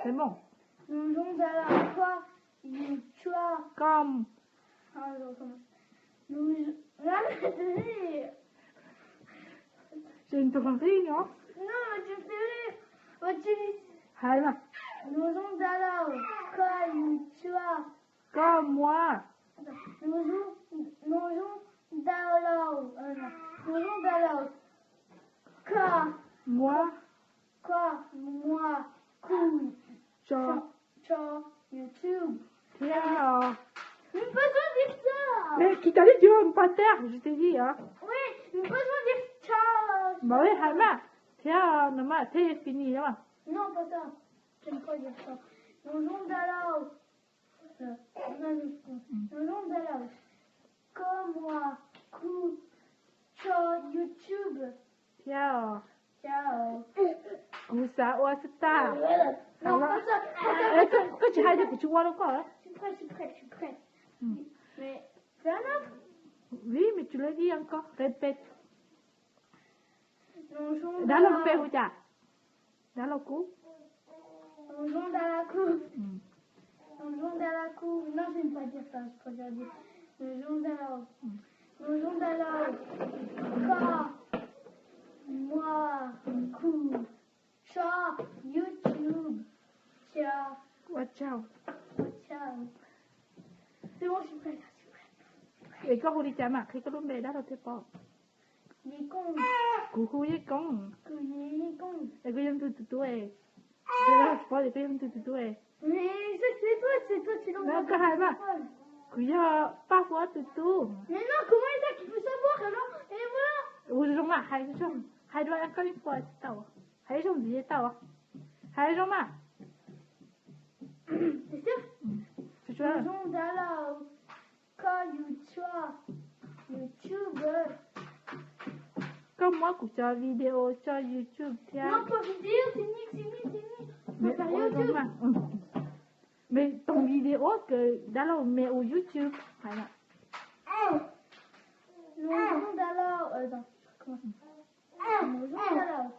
C'est bon. Nous allons quoi? Tu as. Comme. Ah, je recommence. Nous. Arrête de rire. J'ai une seconde rire, non? Non, tu fais rire. Tu dis. Hai mà. Nous allons quoi? Tu as. Comme moi. Nous allons. Quoi? Moi. Quoi? Moi. Cool. Cho. YouTube. Tiens. Mais pas besoin de dire ça. Mais qui t'a dit que tu vas me pas taire, je t'ai dit, hein. Oui, mais pas besoin de dire ciao. Bah oui, Hai mà. Tiens, non, mais c'est fini, là. Non, pas ça. J'aime pas dire ça. Nous allons. Nous allons. Comme moi. Cool. YouTube. Tiens. Ciao. Cú xã oa star. Non, pas ça. Có chị hai đứa của chú qua đâu có hả? Je suis prête. Mais, c'est un autre. Oui, mais tu l'as dit encore. Répète. Nous Đã lâu phê của chả? Đã lâu cú? allons dans la cour. Nous allons dans la cour. Non, je n'aime pas dire ça. Je préfère dire. Nous allons. Quoi? Moi. Cool. Ciao. YouTube. Ciao. Qua chào. C'est bon, je suis prête. Để có hôn đi chả mà khi có lúc này đã đâu thế bỏ. Les cons. Cú với con. Les cons. Để có dân từ tuổi. Để đó bỏ để có dân từ tuổi. Mais ça, c'est toi, tu Non, có hai mà. Cú giờ ba fois từ tu. Mais non, comment est-ce qu'il peut savoir alors? Et voilà. Ủa rồi mà hai xong. Hai đứa ăn có đi qua tàu. Hai xong gì tàu à? Hai xong mà. C'est sûr? C'est sûr. Nous allons. Quand YouTube. Comme moi, pour faire vidéo sur YouTube. Tiens. Non, pas vidéo, c'est ni. Mais, Pas YouTube. Mais ton vidéo que dans le met au YouTube. Voilà. Nous allons. Attends, je recommence. Nous allons.